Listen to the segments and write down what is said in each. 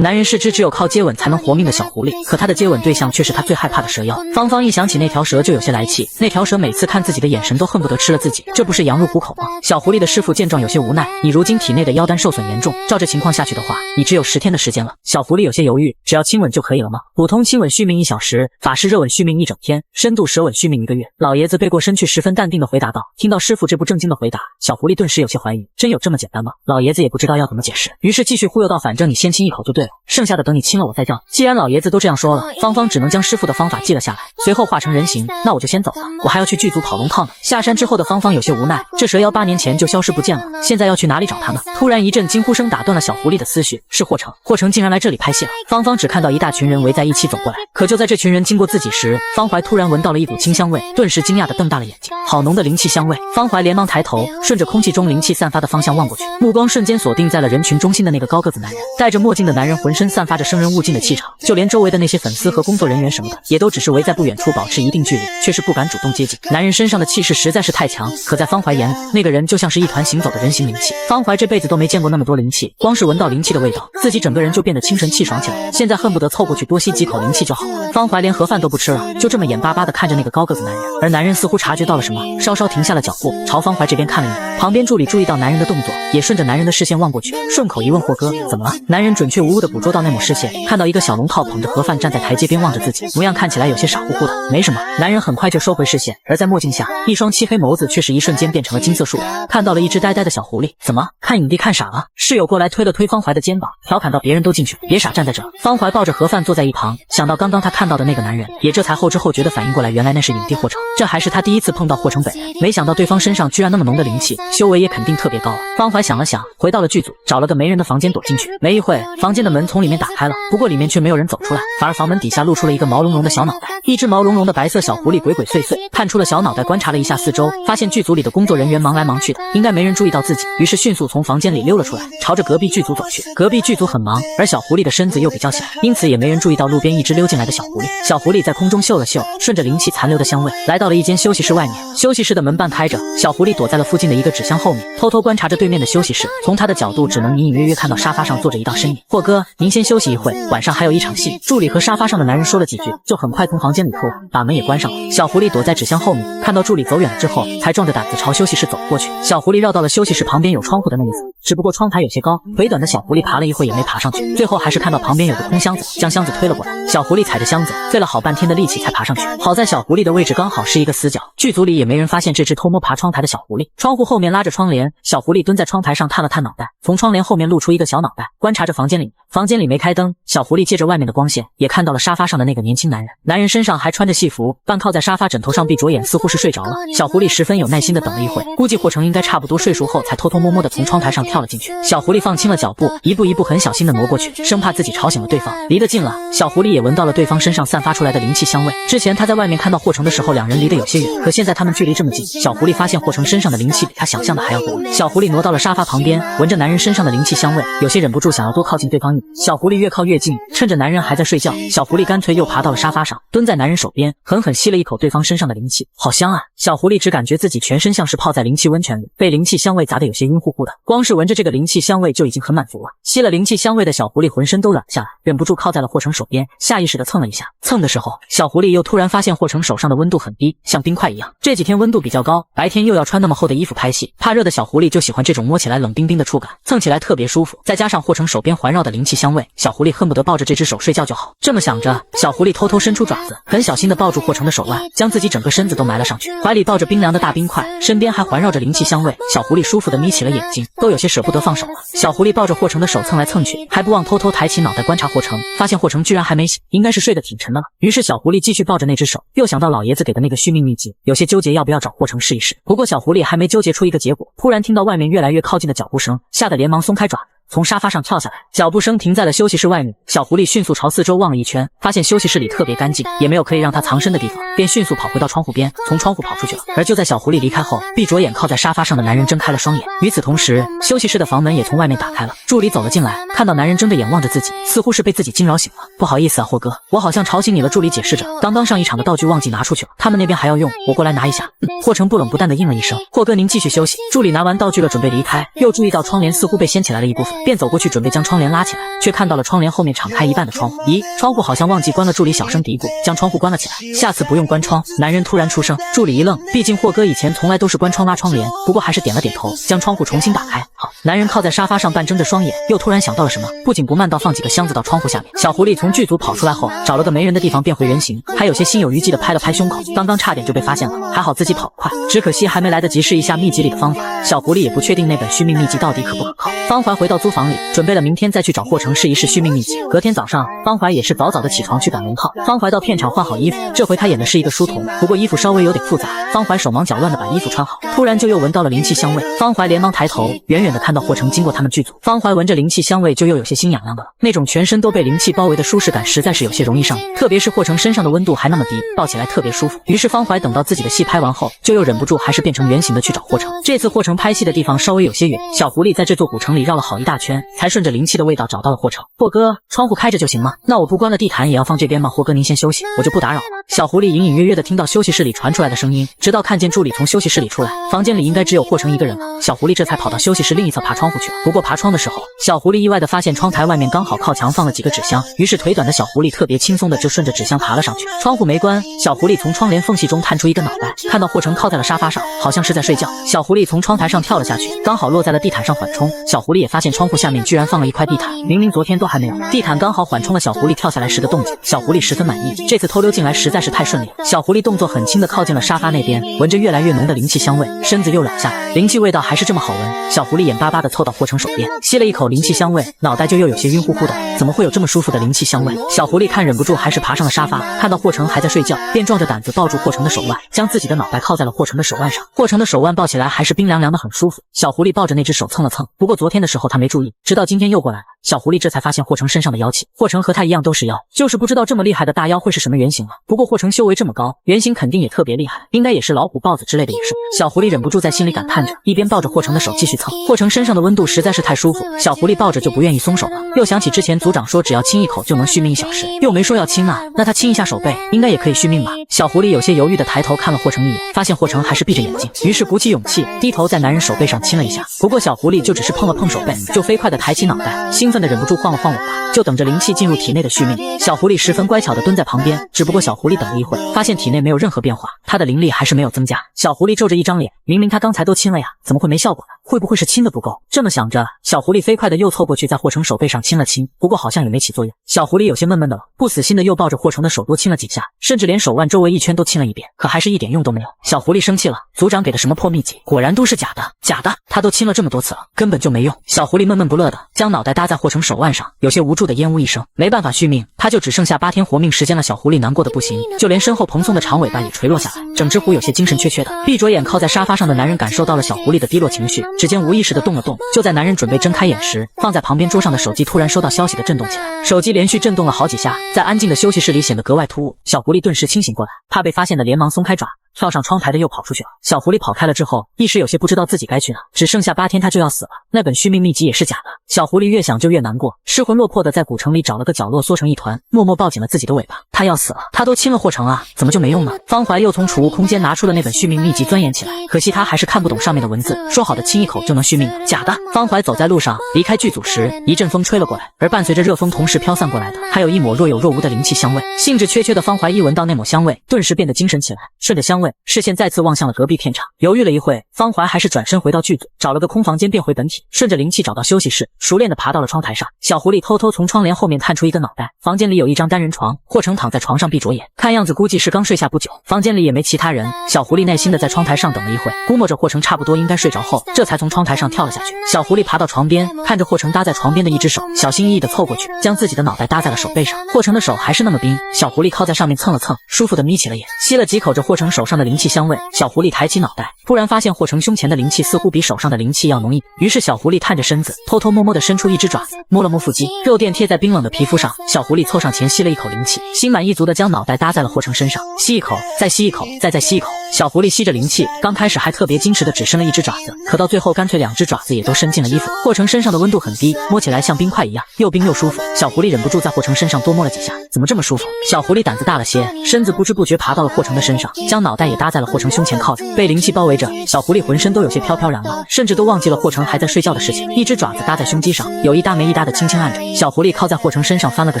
男人是只有靠接吻才能活命的小狐狸，可他的接吻对象却是他最害怕的蛇妖。芳芳一想起那条蛇就有些来气，那条蛇每次看自己的眼神都恨不得吃了自己，这不是羊入虎口吗？小狐狸的师傅见状有些无奈，你如今体内的妖丹受损严重，照这情况下去的话，你只有10天的时间了。小狐狸有些犹豫，只要亲吻就可以了吗？普通亲吻续命1小时，法式热吻续命1整天，深度舌吻续命1个月。老爷子背过身去，十分淡定地回答道。听到师傅这不正经的回答，小狐狸顿时有些怀疑，真有这么简单吗？老爷子也不知道要怎么解释，于是继续忽悠道，反正你先亲一口就对了，剩下的等你亲了我再叫。既然老爷子都这样说了，芳芳只能将师傅的方法记了下来，随后化成人形。那我就先走了，我还要去剧组跑龙套呢。下山之后的芳芳有些无奈，这蛇妖8年前就消失不见了，现在要去哪里找他呢？突然一阵惊呼声打断了小狐狸的思绪，是霍成，霍成竟然来这里拍戏了。芳芳只看到一大群人围在一起走过来，可就在这群人经过自己时，方怀突然闻到了一股清香味，顿时惊讶地瞪大了眼睛，好浓的灵气香味。方怀连忙抬头，顺着空气中灵气散发的方向望过去，目光瞬间锁定在了人群中心的那个高个子男人。戴着墨镜的男人浑身散发着生人勿近的气场，就连周围的那些粉丝和工作人员什么的，也都只是围在不远处保持一定距离，却是不敢主动接近。男人身上的气势实在是太强，可在方怀眼里，那个人就像是一团行走的人形灵气。方怀这辈子都没见过那么多灵气，光是闻到灵气的味道，自己整个人就变得清神气爽起来，现在恨不得凑过去多吸几口灵气就好了。方怀连盒饭都不吃了，就这么眼巴巴地看着那个高个子男人，而男人似乎察觉到了什么，稍稍停下了脚步，朝方怀这边看了一眼。旁边助理注意到男人的动作，也顺着男人的视线望过去，顺口一问，霍哥怎么了？男人准确无误地捕捉到那抹视线，看到一个小龙套捧着盒饭站在台阶边望着自己，模样看起来有些傻乎乎的。没什么，男人很快就收回视线，而在墨镜下，一双漆黑眸子却是一瞬间变成了金色束，看到了一只呆呆的小狐狸。怎么看影帝看傻了？室友过来推了推方怀的肩膀，调侃到，别人都进去，别傻站在这。方怀抱着盒饭坐在一旁，想到刚刚他看到的那个男人，也这才后知后觉地反应过来，原来那是影帝霍成，这还是他第一次碰到霍成本人，没想到对方身上居然那么浓的灵气，修为也肯定特别高啊。方怀想了想，回到了剧组，找了个没人的房间躲进去。没一会，房间的门从里面打开了，不过里面却没有人走出来，反而房门底下露出了一个毛茸茸的小脑袋。一只毛茸茸的白色小狐狸鬼鬼祟祟探出了小脑袋，观察了一下四周，发现剧组里的工作人员忙来忙去的，应该没人注意到自己，于是迅速从房间里溜了出来，朝着隔壁剧组走去。隔壁剧组很忙，而小狐狸的身子又比较小，因此也没人注意到路边一只溜进来的小狐狸。小狐狸在空中嗅了嗅，顺着灵气残留的香味，来到了一间休息室外面。休息室的门半开着，小狐狸躲在了附近的一个纸箱后面，偷偷观察着对面的休息室。从他的角度，只能隐隐约约看到沙发上坐着一道身影。霍哥，您先休息一会，晚上还有一场戏。助理和沙发上的男人说了几句，就很快从房间里出来，把门也关上了。小狐狸躲在纸箱后面，看到助理走远了之后，才壮着胆子朝休息室走过去。小狐狸绕到了休息室旁边有窗户的那一层，只不过窗台有些高，腿短的小狐狸爬了一会也没爬上去，最后还是看到旁边有个空箱子，将箱子推了过来。小狐狸踩着箱子，费了好半天的力气才爬上去。好在小狐狸的位置刚好是一个死角，剧组里也没人发现这只偷摸爬窗台的小狐狸。窗户后面拉着窗帘，小狐狸蹲在窗台上探了探脑袋，从窗帘后面露出一个小脑袋，观察着房间里。房间里没开灯，小狐狸借着外面的光线，也看到了沙发上的那个年轻男人。男人身上还穿着戏服，半靠在沙发枕头上闭着眼，似乎是睡着了。小狐狸十分有耐心地等了一会，估计霍成应该差不多睡熟后，才偷偷摸摸地从窗台上跳了进去。小狐狸放轻了脚步，一步一步很小心地挪过去，生怕自己吵醒了对方。离得近了，小狐狸也闻到了对方身上散发出来的灵气香味。之前他在外面看到霍成的时候，两人离得有些远，可现在他们距离这么近，小狐狸发现霍成身上的灵气比他想象的还要多。小狐狸挪到了沙发旁边，闻着男人身上的灵气香味，有些忍不住想要多靠近对方一点。小狐狸越靠越近，趁着男人还在睡觉，小狐狸干脆又爬到了沙发上，蹲在男人手边，狠狠吸了一口对方身上的灵气，好香啊！小狐狸只感觉自己全身像是泡在灵气温泉里，被灵气香味砸得有些晕乎乎的，光是闻着这个灵气香味就已经很满足了。吸了灵气香味的小狐狸浑身都软下来，忍不住靠在了霍成手边，下意识地蹭了一下。蹭的时候，小狐狸又突然发现霍成手上的温度很低，像冰块一样。这几天温度比较高，白天又要穿那么厚的衣服拍戏，怕热的小狐狸就喜欢这种摸起来冷冰冰的触感，蹭起来特别舒服。再加上霍成手边环绕的灵气香味，小狐狸恨不得抱着这只手睡觉就好。这么想着，小狐狸偷偷伸出爪子，很小心地抱住霍成的手腕，将自己整个身子都埋了上去，怀里抱着冰凉的大冰块，身边还环绕着灵气香味。小狐狸舒服地眯起了眼睛，都有些舍不得放手了。小狐狸抱着霍成的手蹭来蹭去，还不忘偷偷抬起脑袋观察霍成，发现霍成居然还没醒，应该是睡得挺沉的了。于是小狐狸继续抱着那只手，又想到老爷子给的那个续命秘籍，有些纠结要不要找霍成试一试。不过小狐狸还没纠结出一个结果，突然听到外面越来越靠近的脚步声，吓得连忙松开爪子，从沙发上跳下来。脚步声停在了休息室外面，小狐狸迅速朝四周望了一圈，发现休息室里特别干净，也没有可以让它藏身的地方，便迅速跑回到窗户边，从窗户跑出去了。而就在小狐狸离开后，闭着眼靠在沙发上的男人睁开了双眼。与此同时，休息室的房门也从外面打开了，助理走了进来，看到男人睁着眼望着自己，似乎是被自己惊扰醒了。不好意思啊，霍哥，我好像吵醒你了。助理解释着，刚刚上一场的道具忘记拿出去了，他们那边还要用，我过来拿一下。霍成不冷不淡地应了一声，霍哥您继续休息。助理拿完道具了，准备离开，又注意到窗帘似乎被掀起来了一部分，便走过去准备将窗帘拉起来，却看到了窗帘后面敞开一半的窗户。咦，窗户好像忘记关了。助理小声嘀咕，将窗户关了起来，下次不用关窗。男人突然出声，助理一愣，毕竟霍哥以前从来都是关窗拉窗帘，不过还是点了点头，将窗户重新打开。好，男人靠在沙发上半睁着双眼，又突然想到了什么，不紧不慢到放几个箱子到窗户下面。小狐狸从剧组跑出来后，找了个没人的地方变回人形，还有些心有余悸的拍了拍胸口，刚刚差点就被发现了，还好自己跑快，只可惜还没来得及试一下秘籍里的方法。小狐狸也不确定那本续命秘籍到底可不可靠。方怀回到租房里，准备了明天再去找霍成试一试续命秘籍。隔天早上，方怀也是早早的起床去赶龙套。方怀到片场换好衣服，这回他演的是一个书童，不过衣服稍微有点复杂，方怀手忙脚乱的把衣服穿好，突然就又闻到了灵气香味。方怀连忙抬头，远远的看到霍成经过他们剧组。方怀闻着灵气香味就又有些心痒痒的了，那种全身都被灵气包围的舒适感实在是有些容易上瘾，特别是霍成身上的温度还那么低，抱起来特别舒服。于是方怀等到自己的戏拍完后，就又忍不住还是变成原形的去找霍成。这次霍成拍戏的地方稍微有些远，小狐狸在这座古城里绕了好一大圈，才顺着灵气的味道找到了霍成。霍哥，窗户开着就行吗？那我不关了地毯也要放这边吗？霍哥您先休息，我就不打扰了。小狐狸隐隐约约的听到休息室里传出来的声音，直到看见助理从休息室里出来，房间里应该只有霍成一个人了。小狐狸这才跑到休息室另一侧爬窗户去了。不过爬窗的时候，小狐狸意外的发现窗台外面刚好靠墙放了几个纸箱，于是腿短的小狐狸特别轻松的就顺着纸箱爬了上去。窗户没关，小狐狸从窗帘缝隙中探出一个脑袋，看到霍成靠在了沙发上，好像是在睡觉。小狐狸从窗台上跳了下去，刚好落在了地毯上缓冲。小狐狸也发现窗户下面居然放了一块地毯，明明昨天都还没有。地毯刚好缓冲了小狐狸跳下来时的动静，小狐狸十分满意，这次偷溜进来实在是太顺利了。小狐狸动作很轻的靠近了沙发那边，闻着越来越浓的灵气香味，身子又软下来，灵气味道还是这么好闻。小狐狸眼巴巴的凑到霍成手边，吸了一口灵气香味，脑袋就又有些晕乎乎的，怎么会有这么舒服的灵气香味？小狐狸看忍不住还是爬上了沙发，看到霍成还在睡觉，便壮着胆子抱住霍成的手腕，将自己的脑袋靠在了霍成的手腕上。霍成的手腕抱起来还是冰凉凉的，很舒服。小狐狸抱着那只手蹭了蹭，不过昨天的时候他没注意，直到今天又过来了。小狐狸这才发现霍成身上的妖气，霍成和他一样都是妖，就是不知道这么厉害的大妖会是什么原型了。不过霍成修为这么高，原型肯定也特别厉害，应该也是老虎、豹子之类的野兽。小狐狸忍不住在心里感叹着，一边抱着霍成的手继续蹭。霍成身上的温度实在是太舒服，小狐狸抱着就不愿意松手了。又想起之前组长说只要亲一口就能续命1小时，又没说要亲啊，那他亲一下手背应该也可以续命吧。小狐狸有些犹豫的抬头看了霍成一眼，发现霍成还是闭着眼睛，于是鼓起勇气低头在男人手背上亲了一下。不过小狐狸就只是碰了碰手背，就飞快的抬起脑袋，兴奋的忍不住晃了晃尾巴，就等着灵气进入体内的续命。小狐狸十分乖巧的蹲在旁边，只不过小狐狸等了一会儿，发现体内没有任何变化，它的灵力还是没有增加。小狐狸皱着一张脸，明明他刚才都亲了呀，怎么会没效果呢？会不会是亲的不够？这么想着，小狐狸飞快的又凑过去在霍成手背上亲了亲，不过好像也没起作用。小狐狸有些闷闷的了，不死心的又抱着霍成的手多亲了几下，甚至连手腕周围一圈都亲了一遍，可还是一点用都没有。小狐狸生气了，组长给的什么破秘籍，果然都是假的，假的，他都亲了这么多次了，根本就没用。小狐狸闷闷不乐的将脑袋搭在霍成手腕上，有些无助的烟雾一声，没办法续命，他就只剩下8天活命时间了。小狐狸难过的不行，就连身后蓬松的长尾巴也垂落下来，整只狐有些精神缺缺的。闭着眼靠在沙发上的男人感受到了小狐狸的低落情绪，指尖无意识的动了动。就在男人准备睁开眼时，放在旁边桌上的手机突然收到消息的震动起来，手机连续震动了好几下，在安静的休息室里显得格外突兀。小狐狸顿时清醒过来，怕被发现的连忙松开爪，跳上窗台的又跑出去了。小狐狸跑开了之后，一时有些不知道自己该去哪，只剩下8天他就要死了，那本续命秘籍也是假的。小狐狸越想就越难过，失魂落魄的在古城里找了个角落缩成一团，默默抱紧了自己的尾巴。他要死了，他都亲了霍成啊，怎么就没用呢？方怀又从储物空间拿出了那本续命秘籍钻研起来，可惜他还是看不懂上面的文字，说好的亲一口就能续命，假的。方怀走在路上离开剧组时，一阵风吹了过来，而伴随着热风同时飘散过来的还有一抹若有若无的灵气香味。兴致缺缺的方怀一闻到那抹香味，顿时变得精神起来，顺着香味视线再次望向了隔壁片场。犹豫了一会，方怀还是转身回到剧组，找了个空房间变回本体，顺着灵气找到休息室，熟练的爬到了窗台上。小狐狸偷偷从窗帘后面探出一个脑袋，房间里有一张单人床，霍成躺在床上闭着眼，看样子估计是刚睡下不久，房间里也没其他人。小狐狸耐心的在窗台上等了一会，估摸着霍成差不多应该睡着后，这才从窗台上跳了下去。小狐狸爬到床边，看着霍成搭在床边的一只手，小心翼翼的凑过去，将自己的脑袋搭在了手背上。霍成的手还是那么冰，小狐狸靠在上面蹭了蹭，舒服的眯起了眼，吸了几口着霍成手上的灵气香味。小狐狸抬起脑袋，突然发现霍成胸前的灵气似乎比手上的灵气要浓一点，于是小狐狸探着身子，偷偷摸摸的伸出一只爪子，摸了摸腹肌，肉垫贴在冰冷的皮肤上。小狐狸凑上前吸了一口灵气，心满意足的将脑袋搭在了霍成身上，吸一口，再吸一口，再吸一口。小狐狸吸着灵气，刚开始还特别矜持的只伸了一只爪子，可到最后干脆2只爪子也都伸进了衣服。霍成身上的温度很低，摸起来像冰块一样，又冰又舒服。小狐狸忍不住在霍成身上多摸了几下，怎么这么舒服？小狐狸胆子大了些，身子不知不觉爬到了霍成的身上，将脑袋袋也搭在了霍成胸前靠着，被灵气包围着，小狐狸浑身都有些飘飘然了，甚至都忘记了霍成还在睡觉的事情。一只爪子搭在胸肌上，有一搭没一搭的轻轻按着。小狐狸靠在霍成身上翻了个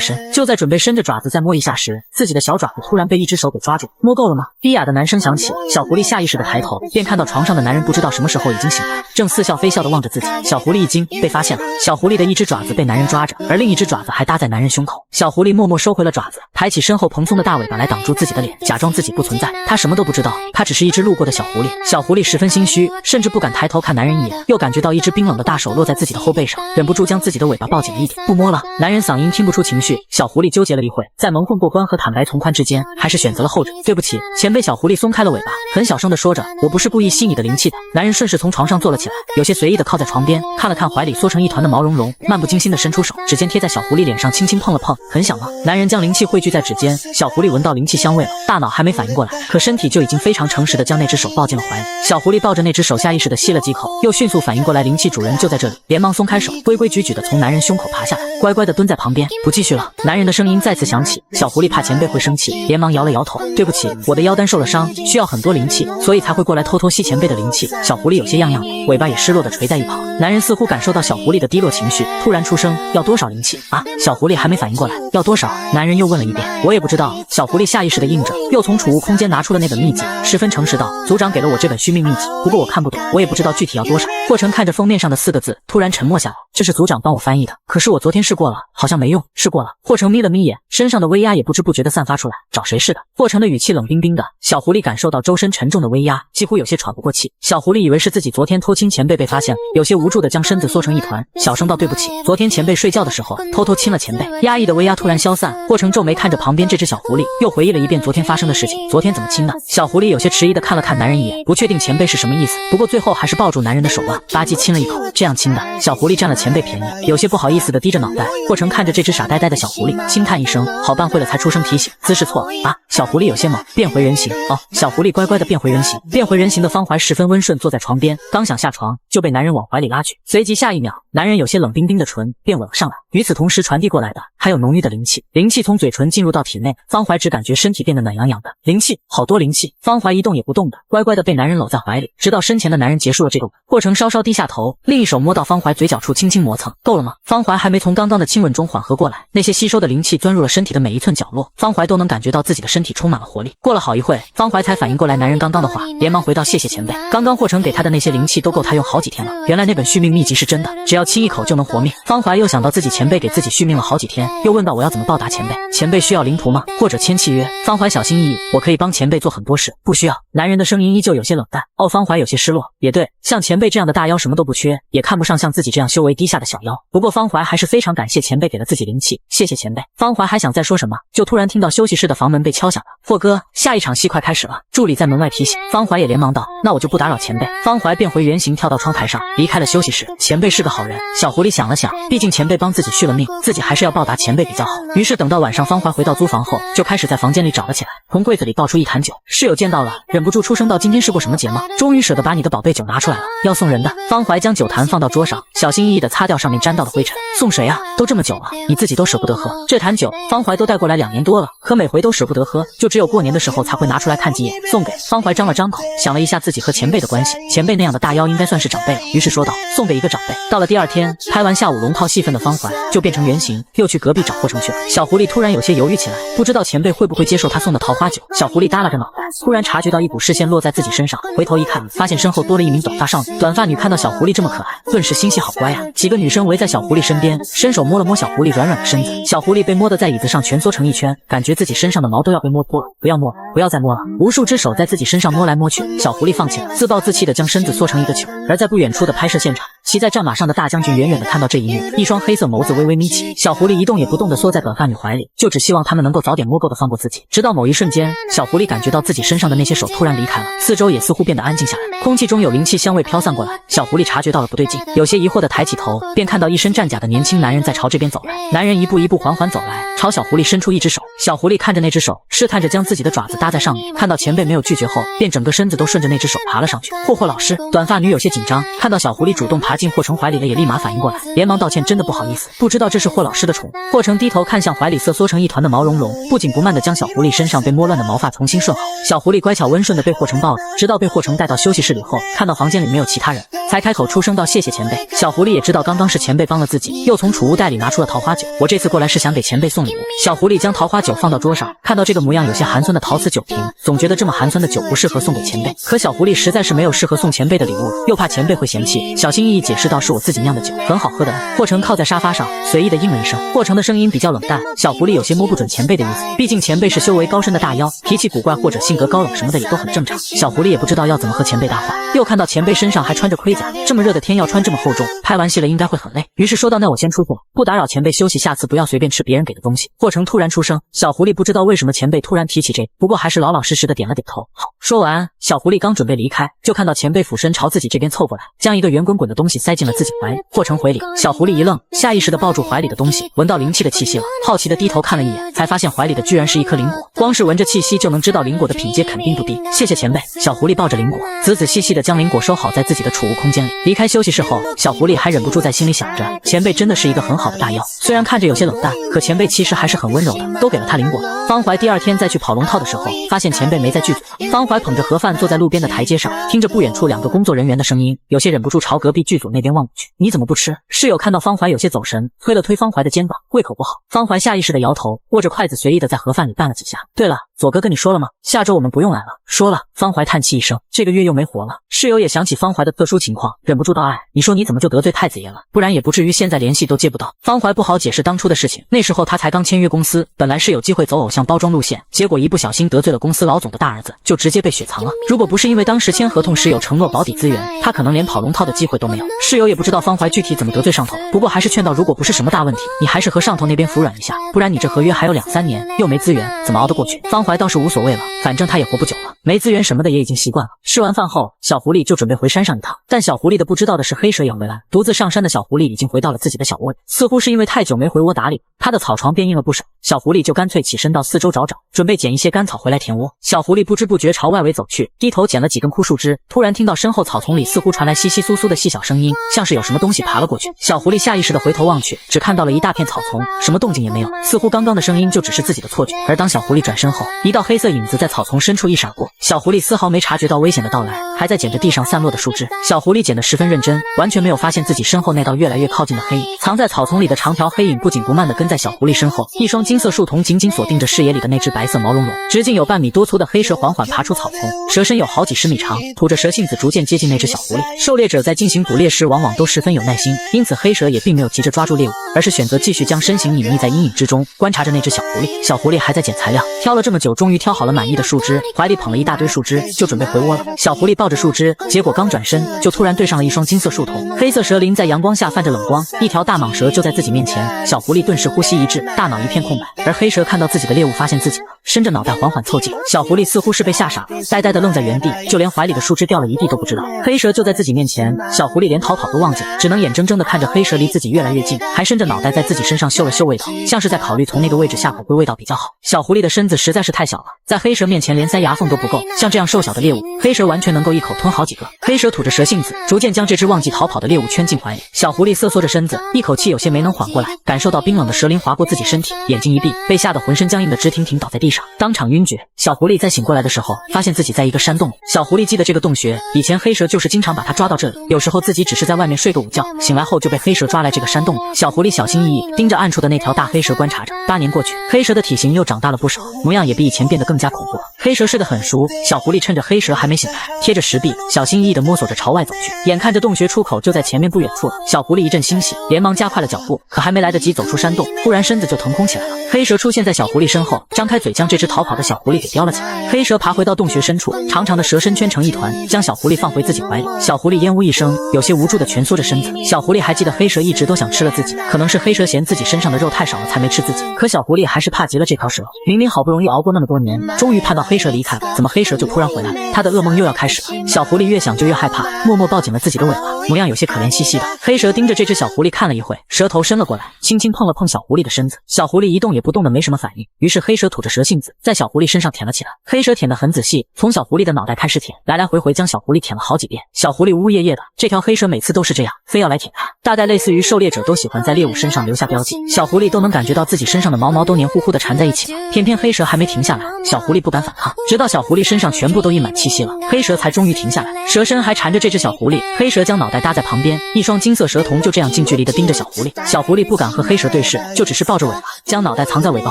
身，就在准备伸着爪子再摸一下时，自己的小爪子突然被一只手给抓住。摸够了吗？低哑的男声响起，小狐狸下意识的抬头，便看到床上的男人不知道什么时候已经醒来，正似笑非笑的望着自己。小狐狸一惊，被发现了。小狐狸的一只爪子被男人抓着，而另一只爪子还搭在男人胸口。小狐狸默默收回了爪子，抬起身后蓬松的大尾巴来挡住自己的脸，假装自己不存在。他什么都不知道，他只是一只路过的小狐狸。小狐狸十分心虚，甚至不敢抬头看男人一眼，又感觉到一只冰冷的大手落在自己的后背上，忍不住将自己的尾巴抱紧了一点。不摸了。男人嗓音听不出情绪。小狐狸纠结了一会，在蒙混过关和坦白从宽之间，还是选择了后者。对不起，前辈。小狐狸松开了尾巴，很小声的说着，我不是故意吸你的灵气的。男人顺势从床上坐了起来，有些随意的靠在床边，看了看怀里缩成一团的毛茸茸，漫不经心的伸出手，指尖贴在小狐狸脸上轻轻碰了碰。很响吗？男人将灵气汇聚在指尖，小狐狸闻到灵气香味了，大脑还没反应过来，可身体就已经非常诚实的将那只手抱进了怀里。小狐狸抱着那只手，下意识的吸了几口，又迅速反应过来灵气主人就在这里，连忙松开手，规规矩矩的从男人胸口爬下来，乖乖的蹲在旁边，不继续了。男人的声音再次响起，小狐狸怕前辈会生气，连忙摇了摇头，对不起，我的腰单受了伤，需要很多灵气，所以才会过来偷偷吸前辈的灵气。小狐狸有些样样的，尾巴也失落的垂在一旁。男人似乎感受到小狐狸的低落情绪，突然出声，要多少灵气啊？小狐狸还没反应过来，要多少？男人又问了一遍，我也不知道。小狐狸下意识的应着，又从储物空间拿出了那本秘籍，十分诚实道，族长给了我这本续命秘籍，不过我看不懂，我也不知道具体要多少。霍成看着封面上的4个字，突然沉默下来，这是族长帮我翻译的，可是我昨天试过了，好像没用。试过了。霍成眯了眯眼，身上的威压也不知不觉地散发出来，找谁似的。霍成的语气冷冰冰的，小狐狸感受到周身沉重的威压，几乎有些喘不过气。小狐狸以为是自己昨天偷亲前辈被发现了，有些无助的将身子缩成一团，小声道对不起，昨天前辈睡觉的时候偷偷亲了前辈。压抑的威压突然消散，霍成皱眉看着旁边这只小狐狸，又回忆了一遍昨天发生的事情。昨天怎么亲的？小狐狸有些迟疑的看了看男人一眼，不确定前辈是什么意思，不过最后还是抱住男人的手腕，吧唧亲了一口。这样亲的，小狐狸占了前辈便宜，有些不好意思的低着脑袋。霍成看着这只傻呆呆的小狐狸，轻叹一声，好办会了才出声提醒，姿势错了啊！小狐狸有些懵，变回人形。哦，小狐狸乖乖的变回人形。变回人形的方怀十分温顺，坐在床边，刚想下床就被男人往怀里拉去，随即下一秒，男人有些冷冰冰的唇便吻了上来。与此同时传递过来的还有浓郁的灵气，灵气从嘴唇进入到体内，方怀只感觉身体变得暖洋洋的。灵气，好多灵气。方怀一动也不动的，乖乖的被男人搂在怀里，直到身前的男人结束了这个吻。霍成稍稍低下头，另一手摸到方怀嘴角处轻轻磨蹭，够了吗？方怀还没从刚刚的亲吻中缓和过来，那些吸收的灵气钻入了身体的每一寸角落，方怀都能感觉到自己的身体充满了活力。过了好一会，方怀才反应过来男人刚刚的话，连忙回到谢谢前辈。刚刚霍成给他的那些灵气都够他用好几天了，原来那本续命秘籍是真的，只要亲一口就能活命。方怀又想到自己前辈给自己续命了好几天，又问到我要怎么报答前辈？前辈需要灵图吗？或者签契约？方怀小心翼翼，我可以帮前辈做很多事，不需要。男人的声音依旧有些冷淡。哦，方怀有些失落，也对，像前辈这样的大妖什么都不缺，也看不上像自己这样修为低下的小妖。不过方怀还是非常感谢前辈给了自己灵气，谢谢前辈。方怀还想再说什么，就突然听到休息室的房门被敲响了。霍哥，下一场戏快开始了。助理在门外提醒。方怀也连忙道，那我就不打扰前辈。方怀变回原形，跳到窗台上，离开了休息室。前辈是个好人。小狐狸想了想，毕竟前辈帮自己续了命，自己还是要报答前辈比较好。于是等到晚上方怀回到租房后，就开始在房间里找了起来，从柜子里抱出一坛酒。室友见到了，忍不住出声道，今天是过什么节吗？终于舍得把你的宝贝酒拿出来了，要送人的。方怀将酒坛放到桌上，小心翼翼地擦掉上面沾到的灰尘。送谁啊？都这么久了，你自己都舍不得喝。这坛酒方怀都带过来2年多了，可每回都舍不得喝，就只有过年的时候才会拿出来看几眼。送给方怀张了张口，想了一下自己和前辈的关系，前辈那样的大妖应该算是长辈了，于是说道，送给一个长辈。到了第二天，拍完下午龙套戏份的方怀就变成原形，又去隔壁找霍成去了。小狐狸突然有些犹豫起来，不知道前辈会不会接受他送的桃花酒。小狐狸耷拉着脑袋，突然察觉到一股视线落在自己身上，回头一看，发现身后多了一名短发少女。短发女看到小狐狸这么可爱，顿时心系好乖呀。几个女生围在小狐狸身边，伸手摸了摸小狐狸软软的身子。小狐狸被摸得在椅子上蜷缩成一圈，感觉自己身上的毛都要被摸脱了。不要摸，不要再摸了。无数只手在自己身上摸来摸去，小狐狸放弃了，自暴自弃地将身子缩成一个球。而在不远处的拍摄现场，骑在战马上的大将军远远地看到这一幕，一双黑色眸子微微眯起。小狐狸一动也不动地缩在短发女怀里，就只希望他们能够早点摸够的放过自己。直到某一瞬间，小狐狸感觉到自己身上的那些手突然离开了，四周也似乎变得安静下来，空气中有灵气香味飘散过来。小狐狸察觉到了不对劲，有些疑惑地抬起头，便看到一身战甲的年轻男人在朝这边走来。男人一步一步缓缓走来，朝小狐狸伸出一只手。小狐狸看着那只手，试探着将自己的爪子搭在上面，看到前辈没有拒绝后，便整个身子都顺着那只手爬了上去。霍老师，短发女有些紧张，看到小狐狸主动爬进霍成怀里了，也立马反应过来，连忙道歉，真的不好意思，不知道这是霍老师的宠物。霍成低头看向怀里瑟缩成一团的毛茸茸，不紧不慢地将小狐狸身上被摸乱的毛发重新顺好。小狐狸乖巧温顺地被霍成抱着，直到被霍成带到休息室里后，看到房间里没有其他人，才开口出声道谢谢前辈。小狐狸也知道刚刚是前辈帮了自己，又从储物袋里拿出了桃花酒，我这次过来是想给前辈送礼物。小狐狸将桃花酒放到桌上，看到这个模样有些寒酸的陶瓷酒瓶，总觉得这么寒酸的酒不适合送给前辈。可小狐狸实在是没有适合送前辈的礼物，又怕前辈会嫌弃，小心翼翼解释道是我自己酿的酒，很好喝的。霍成靠在沙发上，随意的应了一声。霍成的声音比较冷淡，小狐狸有些摸不准前辈的意思，毕竟前辈是修为高深的大妖，脾气古怪或者性格高冷什么的也都很正常。小狐狸也不知道要怎么和前辈搭话，又看到前辈身上还穿着盔甲，这么热的天要穿这么厚重，拍完戏了应该会很累，于是说道那我先出去了，不打扰前辈休息，下次不要随便吃别人给的东西。霍成突然出声，小狐狸不知道为什么前辈突然提起这，不过还是老老实实的点了点头。好，说完，小狐狸刚准备离开，就看到前辈俯身朝自己这边凑过来，将一个圆滚滚的东西塞进了自己怀里。霍成回礼，小狐狸一愣，下意识地抱住怀里的东西，闻到灵气的气息了，好奇地低头看了一眼，才发现怀里的居然是一颗灵果，光是闻着气息就能知道灵果的品阶肯定不低。谢谢前辈。小狐狸抱着灵果，仔仔细细地将灵果收好在自己的储物空间里。离开休息室后，小狐狸还忍不住在心里想着，前辈真的是一个很好的大妖，虽然看着有些冷淡，可前辈其实还是很温柔的，都给了他灵果。方怀第二天再去跑龙套的时候，发现前辈没在剧组了。方怀捧着盒饭坐在路边的台阶上，听着不远处两个工作人员的声音，有些忍不住朝隔壁剧组那边望过去。你怎么不吃？室友看到方怀有些走神，推了推方怀的肩膀，胃口不好。方怀下意识的摇头，握着筷子随意的在盒饭里拌了几下。对了，左哥跟你说了吗？下周我们不用来了。说了。方怀叹气一声，这个月又没活了。室友也想起方怀的特殊情况，忍不住道：哎，你说你怎么就得罪太子爷了？不然也不至于现在联系都接不到。方怀不好解释当初的事情，那时候他才刚签约公司，本来是有机会走偶像包装路线，结果一不小心得罪了公司老总的大儿子，就直接被雪藏了。如果不是因为当时签合同时有承诺保底资源，他可能连跑龙套的机会都没有。室友也不知道方怀具体怎么得罪上头，不过还是劝道，如果不是什么大问题，你还是和上头那边服软一下，不然你这合约还有2-3年，又没资源，怎么熬得过去？方怀倒是无所谓了，反正他也活不久了，没资源什么的也已经习惯了。吃完饭后，小狐狸就准备回山上一趟，但小狐狸的不知道的是，黑蛇也回来。独自上山的小狐狸已经回到了自己的小窝里，似乎是因为太久没回窝打理，他的草床变硬了不少。小狐狸就干脆起身到四周找找，准备捡一些干草回来填窝。小狐狸不知不觉朝外围走去，低头捡了几根枯树枝，突然听到身后草丛里似乎传来窸窸窣窣的细小声音，像是有什么东西爬了过去。小狐狸下意识地回头望去，只看到了一大片草丛，什么动静也没有，似乎刚刚的声音就只是自己的错觉。而当小狐狸转身后，一道黑色影子在草丛深处一闪过，小狐狸丝毫没察觉到危险的到来，还在捡着地上散落的树枝。小狐狸捡得十分认真，完全没有发现自己身后那道越来越靠近的黑影。藏在草丛里的长条黑影不紧不慢地跟在小狐狸身后，一双金色树瞳紧紧锁定着视野里的那只白色毛茸茸、直径有半米多粗的黑蛇，缓缓爬出草丛，蛇身有好几十米长，吐着蛇信子逐渐接近那只小狐狸。狩猎者在进行捕猎时往往都十分有耐心，因此黑蛇也并没有急着抓住猎物，而是选择继续将身形隐匿在阴影之中，观察着那只小狐狸。小狐狸还在捡材料，挑了这么久，终于挑好了满意的树枝，怀里捧了一大堆树枝，就准备回窝了。小狐狸抱着树枝，结果刚转身，就突然对上了一双金色树瞳。黑色蛇鳞在阳光下泛着冷光，一条大蟒蛇就在自己面前。小狐狸顿时呼吸一滞，大脑一片空白。而黑蛇看到自己的猎物发现自己了，伸着脑袋缓缓凑近。小狐狸似乎是被吓傻了，呆呆地愣在原地，就连怀里的树枝掉了一地都不知道。黑蛇就在自己面前，小狐狸连逃跑都忘记了，只能眼睁睁地看着黑蛇离自己越来越近，还伸着脑袋在自己身上嗅了嗅味道，像是在考虑从那个位置下口归味道比较好。小狐狸的身子实在是太小了，在黑蛇面前连塞牙缝都不够，像这样瘦小的猎物，黑蛇完全能够一口吞好几个。黑蛇吐着蛇信子，逐渐将这只忘记逃跑的猎物圈进怀里。小狐狸瑟缩着身子，一口气有些没能缓过来，感受到冰冷的蛇鳞划过自己身体，眼睛一闭，被吓得浑身僵硬的直挺挺倒在地上，当场晕厥。小狐狸在醒过来的时候，发现自己在一个山洞里。小狐狸记得这个洞穴，以前黑蛇就是经常把它抓到这里，有时候自己只是在外面睡个午觉，醒来后就被黑蛇抓来这个山洞里。小狐狸小心翼翼盯着暗处的那条大黑蛇观察着。8年过去，黑蛇的体型又长大了不少，模样也比以前变得更加恐怖了。黑蛇睡得很熟，小狐狸趁着黑蛇还没醒来，贴着石壁，小心翼翼地摸索着朝外走去。眼看着洞穴出口就在前面不远处了，小狐狸一阵欣喜，连忙加快了脚步。可还没来得及走出山洞，忽然身子就腾空起来了。黑蛇出现在小狐狸身后，张开嘴将这只逃跑的小狐狸给叼了起来。黑蛇爬回到洞穴深处，长长的蛇身圈成一团，将小狐狸放回自己怀里。小狐狸烟呜一声，有些无助地蜷缩着身子。小狐狸还记得黑蛇一直都想吃了自己，可能是黑蛇嫌自己身上的肉太少了才没吃自己。可小狐狸还是怕极了这条蛇，明明好不容易熬过那么多年，终于盼到黑蛇离开了，怎么黑蛇就突然回来了？他的噩梦又要开始了。小狐狸越想就越害怕，默默抱紧了自己的尾巴。模样有些可怜兮兮的。黑蛇盯着这只小狐狸看了一会，舌头伸了过来，轻轻碰了碰小狐狸的身子。小狐狸一动也不动的没什么反应，于是黑蛇吐着蛇信子，在小狐狸身上舔了起来。黑蛇舔得很仔细，从小狐狸的脑袋开始舔，来来回回将小狐狸舔了好几遍。小狐狸呜呜咽咽的，这条黑蛇每次都是这样，非要来舔它，大概类似于狩猎者都喜欢在猎物身上留下标记，小狐狸都能感觉到自己身上的毛毛都黏糊糊的缠在一起了。偏偏黑蛇还没停下来，小狐狸不敢反抗，直到小狐狸身上全部都溢满气息了，黑蛇才终于停下来，蛇身还缠着这只小狐狸。黑蛇将脑袋搭在旁边，一双金色蛇瞳就这样近距离的盯着小狐狸。小狐狸不敢和黑蛇对视，就只是抱着尾巴，将脑袋藏在尾巴